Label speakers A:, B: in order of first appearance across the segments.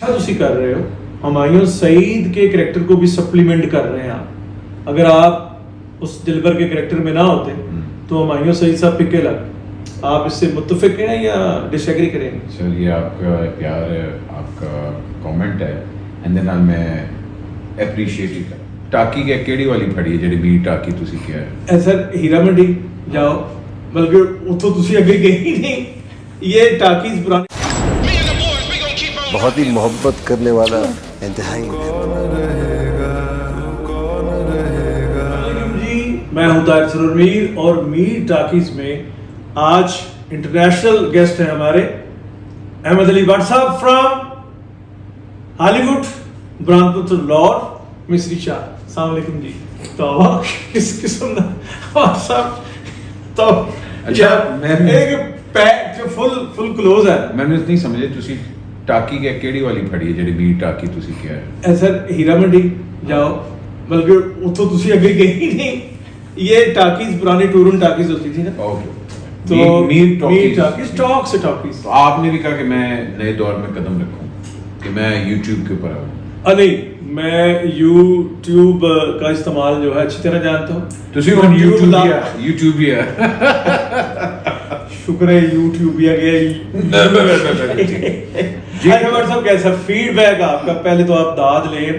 A: تسی کر رہے ہو ہمایوں سعید کے کریکٹر کو بھی سپلیمنٹ کر رہے ہیں آپ. اگر آپ اس دلبر کے کریکٹر میں نہ ہوتے تو ہمایوں سعید صاحب پکے لگ. آپ اس سے متفق ہیں یا ڈس ایگری کریں گے؟
B: سر یہ آپ کا پیار ہے, آپ کا کامنٹ ہے, اینڈ دین میں اپریشیٹ ہی کر. ٹاکی کے کیڑی والی پھڑی ہے جڑی بی ٹاکی تسی کیا ہے
A: سر ہیرا منڈی جاؤ, بلکہ اتوں تسی اگے گئے ہی نہیں. یہ ٹاکیز پرانے
C: بہت ہی محبت کرنے والا انتہائی
A: جی. میں ہوں طاہر سرور میر اور میر ٹاکیز میں آج انٹرنیشنل گیسٹ ہیں ہمارے احمد علی بٹ صاحب فرام ہالی ووڈ, برانپور لاہور, مصری شاہ. السلام علیکم جی. تو کس قسم صاحب تو
B: اچھا میں
A: فل کلوز ہے.
B: میں نے نہیں سمجھے تسی ٹاکی کے کیڑی والی پھڑی ہے جڑی بی ٹاکی تسی کیا ہے
A: سر ہیرا منڈی جاؤ, بلکہ اتوں تسی اگے گئے ہی نہیں. یہ ٹاکیز پرانی ٹورن ٹاکیز ہوتی تھی نا,
B: اوکے
A: تو
B: میر
A: ٹاکیز ٹاک سے ٹاکیز.
B: تو آپ نے بھی کہا کہ میں نئے دور میں قدم رکھوں, کہ میں یوٹیوب کے اوپر آؤں.
A: نہیں, میں یوٹیوب کا استعمال جو ہے اچھی طرح جانتا ہوں.
B: تسی یوٹیوب ہی ہے.
A: شکر ہے یوٹیوب ہی گیا. جی خبر صاحب کیسا فیڈ بیک آپ کا؟ پہلے تو آپ داد لیں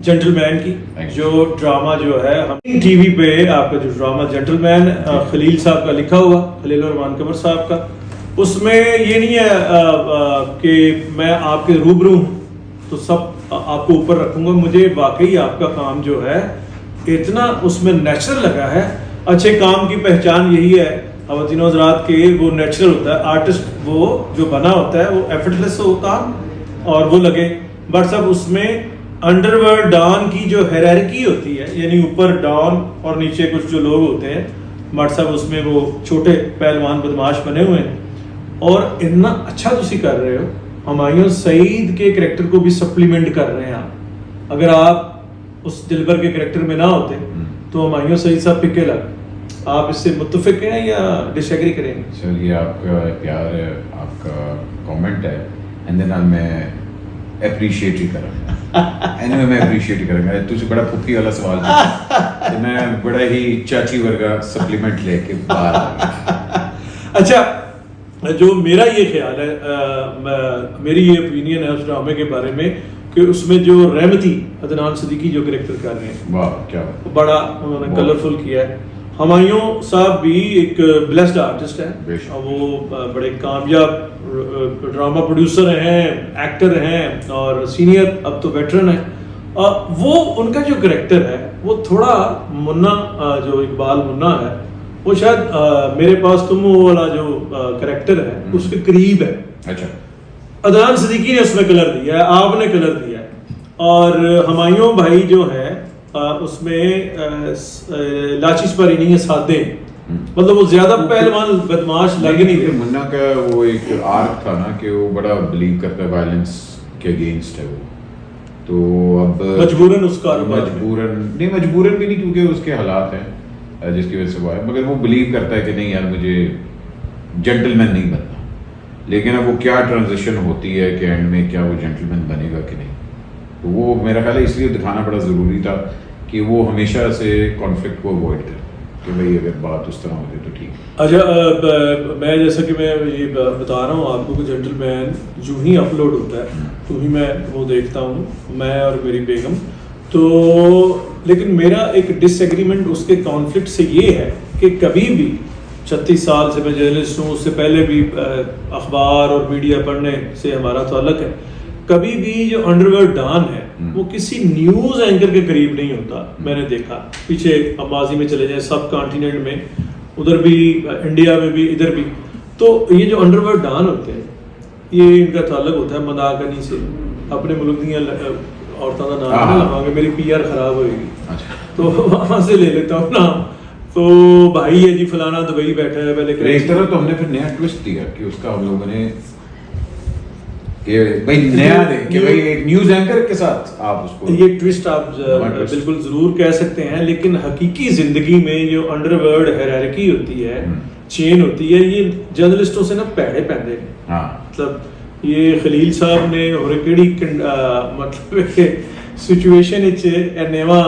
A: جنٹل مین کی, جو ڈرامہ جو ہے ہم ٹی وی پہ آپ کا جو ڈرامہ جنٹل مین خلیل صاحب کا لکھا ہوا, خلیل الرحمان قمر صاحب کا, اس میں یہ نہیں ہے کہ میں آپ کے روبرو ہوں تو سب آپ کو اوپر رکھوں گا. مجھے واقعی آپ کا کام جو ہے اتنا اس میں نیچرل لگا ہے. اچھے کام کی پہچان یہی ہے خواتین و حضرات کے, وہ نیچرل ہوتا ہے. آرٹسٹ وہ جو بنا ہوتا ہے وہ ایفرٹلیس ہو کام اور وہ لگے. بٹ صاحب اس میں انڈر ورلڈ ڈان کی جو ہیرارکی ہوتی ہے, یعنی اوپر ڈان اور نیچے کچھ جو لوگ ہوتے ہیں, بٹ صاحب اس میں وہ چھوٹے پہلوان بدماش بنے ہوئے ہیں. اور اتنا اچھا تسی کر رہے ہو ہمایوں سعید کے کریکٹر کو بھی سپلیمنٹ کر رہے ہیں آپ. اگر آپ اس دلبر کے کریکٹر میں نہ ہوتے تو ہمایوں سعید صاحب پکے لگ. آپ اس سے متفق ہیں یا ڈس ایگری کریں گے؟
B: سر یہ آپ کا پیار ہے, آپ کا کامنٹ ہے, اینڈ دین میں اپریشیٹ ہی کروں. میں اپریشیٹ ہی کروں گا. تسی بڑا پھپھی والا سوال پوچھا, میں بڑا ہی چاچی ورگا سپلیمنٹ لے کے باہر آ گیا.
A: اچھا, جو میرا یہ خیال ہے, میری یہ اوپینین ہے اس ڈرامے کے بارے میں کہ اس میں جو رحمتی عدنان صدیقی جو کریکٹر کر رہے ہیں,
B: واہ کیا
A: بڑا انہوں نے کلرفل کیا ہے. ہمایوں صاحب بھی ایک بلیسڈ آرٹسٹ ہیں, وہ بڑے کامیاب ڈرامہ پروڈیوسر ہیں, ایکٹر ہیں اور سینئر اب تو ویٹرن ہیں. وہ ان کا جو کریکٹر ہے وہ تھوڑا منا, جو اقبال منا ہے, وہ شاید میرے پاس تم والا جو کریکٹر ہے اس کے قریب ہے.
B: اچھا,
A: عدنان صدیقی نے اس میں کلر دیا ہے, آپ نے کلر دیا ہے, اور ہمایوں بھائی جو ہے اس میں لاچی سپاری نہیں ہے, سادے, مطلب وہ زیادہ پہلوان بدماش لگ نہیں تھے.
B: منا کا وہ ایک آرک تھا نا کہ وہ بڑا بلیو کرتا ہے وائلنس کے اگینسٹ ہے وہ, تو اب
A: مجبوراً اس کا
B: مجبوراً بھی نہیں, کیونکہ اس کے حالات ہیں جس کی وجہ سے وہ ہے, مگر وہ بلیو کرتا ہے کہ نہیں یار مجھے جنٹل مین نہیں بننا. لیکن اب وہ کیا ٹرانزیشن ہوتی ہے کہ اینڈ میں کیا وہ جنٹل مین بنے گا کہ نہیں, تو وہ میرا خیال ہے اس لیے دکھانا بڑا ضروری تھا کہ وہ ہمیشہ سے کانفلکٹ کو اوائڈ کرے کہ بھائی اگر بات اس طرح ہو جائے تو ٹھیک.
A: اچھا, میں جیسا کہ میں یہ بتا رہا ہوں آپ کو کہ جنٹل مین جو ہی اپلوڈ ہوتا ہے تو ہی میں وہ دیکھتا ہوں, میں اور میری بیگم. تو لیکن میرا ایک ڈس ایگریمنٹ اس کے کانفلکٹ سے یہ ہے کہ کبھی بھی 36 سال سے میں جرنلسٹ ہوں, اس سے پہلے بھی اخبار اور میڈیا پڑھنے سے ہمارا تعلق ہے, کبھی بھی جو انڈر ورلڈ ڈان ہے وہ کسی نیوز اینکر کے قریب نہیں ہوتا. میں نے دیکھا پیچھے ماضی میں چلے جائیں سب کانٹیننٹ میں, ادھر بھی انڈیا میں بھی ادھر بھی, تو یہ جو انڈر ورلڈ ڈان ہوتے ہیں یہ ان کا تعلق ہوتا ہے مداکنی سے. اپنے ملک دیا عورتوں کا نام نہ لگا, میری پی آر خراب ہوئے گی تو وہاں سے لے لیتا ہوں نام. تو بھائی ہے جی فلانا دبئی بیٹھا ہے پہلے.
B: ایک طرح تو ہم نے پھر نیا ٹوسٹ دیا کہ اس کا ہم لوگوں نے کہ بھائی نیا دے کہ بھائی ایک نیوز اینکر کے ساتھ آپ اس کو, یہ
A: ٹوسٹ آپ بالکل ضرور کہہ سکتے ہیں. لیکن حقیقی زندگی میں جو انڈر ورلڈ ہیرارکی ہوتی ہے, چین ہوتی ہے, یہ جرنلسٹوں سے نا پیڑے پہنتے ہیں. مطلب یہ خلیل صاحب نے اور کیڑی مطلب سچویشن نیوا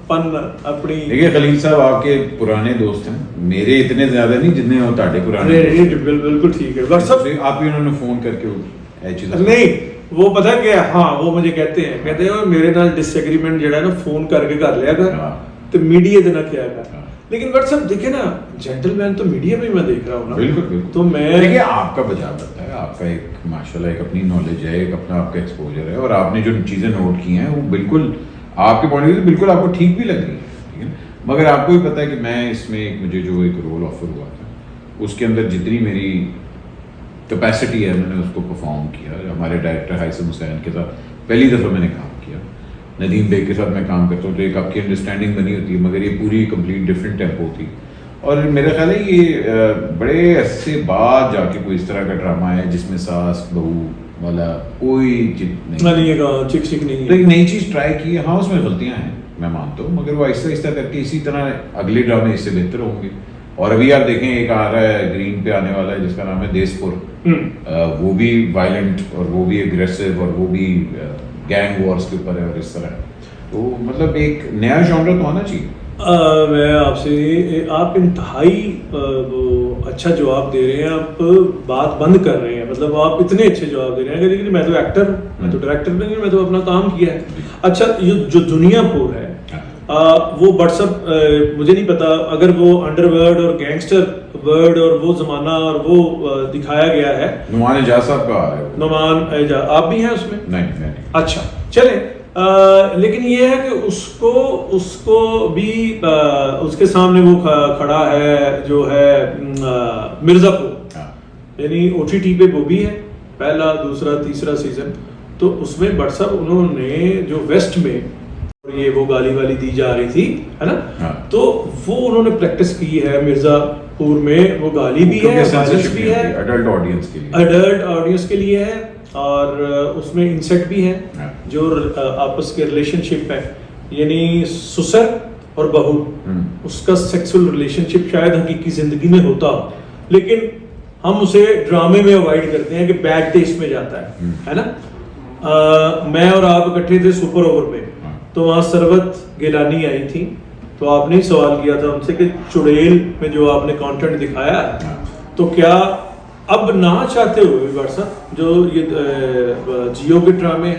A: پن اپنی.
B: دیکھیے خلیل صاحب آپ کے پرانے دوست ہیں, میرے اتنے زیادہ نہیں جتنے وہ تاڑے پرانے.
A: بالکل ٹھیک ہے.
B: آپ ہی انہوں نے فون کر کے
A: نہیں وہ پتہ کیا, ہاں وہ مجھے کہتے ہیں میرے نال ڈس ایگریمنٹ جڑا ہے نا فون کر کے کر لیا کر تو میڈیا دے نہ کیا کر. لیکن بٹ صاحب دیکھیں نا جینٹل مین تو میڈیا میں دیکھ رہا ہوں نا.
B: بالکل
A: تو میں
B: دیکھیے آپ کا بجا کرتا ہے, آپ کا ایک ماشاءاللہ ایک اپنی نالج ہے, ایک اپنا آپ کا ایکسپوجر ہے, اور آپ نے جو چیزیں نوٹ کی ہیں وہ بالکل آپ کے پوائنٹ آف ویو سے بالکل آپ کو ٹھیک بھی لگ رہی ہے, ٹھیک ہے. مگر آپ کو بھی پتہ ہے کہ میں اس میں مجھے جو ایک رول آفر ہوا تھا اس کے اندر جتنی میری کیپیسٹی ہے میں نے اس کو پرفارم کیا. ہمارے ڈائریکٹر حیثم حسین کے ساتھ پہلی دفعہ میں نے کام کیا, ندیم بیگ کے ساتھ میں کام کرتا ہوں, تو ایک آپ کی انڈرسٹینڈنگ بنی ہوتی ہے, مگر یہ پوری کمپلیٹ ڈفرینٹ ٹیمپو تھی. اور میرا خیال ہے یہ بڑے عرصے بعد جا کے کوئی اس طرح کا ڈرامہ ہے جس میں ساس بہو والا کوئی چیز نہیں, تو ایک نئی چیز ٹرائی کی ہے. ہاں اس میں غلطیاں ہیں میں مانتا ہوں, مگر وہ آہستہ آہستہ کر کے اسی طرح اگلے ڈرامے اس سے بہتر ہوں گے. اور ابھی آپ دیکھیں ایک آ رہا ہے گرین پہ آنے والا ہے جس کا نام ہے دیس پور, وہ بھی وائلنٹ اور وہ بھی اگریسو اور وہ بھی گینگ وارز کے اوپر ہے اور اس طرح. تو مطلب ایک نیا جانرا تو آنا چاہیے.
A: میں آپ سے آپ انتہائی اچھا جواب دے رہے ہیں, آپ بات بند کر رہے ہیں, مطلب آپ اتنے اچھے جواب دے رہے ہیں. لیکن میں تو ایکٹر ہوں, میں تو ڈائریکٹر نہیں, میں تو اپنا کام کیا ہے. اچھا یہ جو دنیا پور ہے وہ واٹسپ مجھے نہیں پتا, اگر وہ انڈر ورلڈ اور گینگسٹر ورلڈ اور وہ زمانہ اور وہ دکھایا گیا ہے.
B: نعمان اعجاز صاحب کا آ رہا ہے,
A: نعمان اعجاز آپ بھی ہیں اس میں؟
B: نہیں.
A: اچھا چلیں, لیکن یہ ہے کہ اس کو بھی اس کے سامنے وہ کھڑا ہے جو ہے مرزا پور, یعنی او ٹی ٹی پہ وہ بھی ہے پہلا دوسرا تیسرا سیزن. تو اس میں بٹ صاحب انہوں نے جو ویسٹ میں یہ وہ گالی والی دی جا رہی تھی ہے نا, تو وہ انہوں نے پریکٹس کی ہے مرزا پور میں. وہ گالی بھی ہے, وائلنس بھی ہے,
B: ایڈلٹ
A: آڈینس کے لیے ہے, اور اس میں انسیکٹ بھی ہے جو آپس کے ریلیشن شپ ہے, یعنی سسر اور بہو, اس کا سیکسول ریلیشن شپ شاید حقیقی زندگی میں ہوتا ہو, لیکن ہم اسے ڈرامے میں اوائڈ کرتے ہیں کہ بیڈ ٹیسٹ میں جاتا ہے نا. میں اور آپ اکٹھے تھے سپر اوور پہ, تو وہاں سروت گیلانی آئی تھی, تو آپ نے سوال کیا تھا ان سے کہ چڑیل میں جو آپ نے کانٹینٹ دکھایا ہے تو کیا اب نہ چاہتے ہوئے جو یہ جیو کے ڈرامے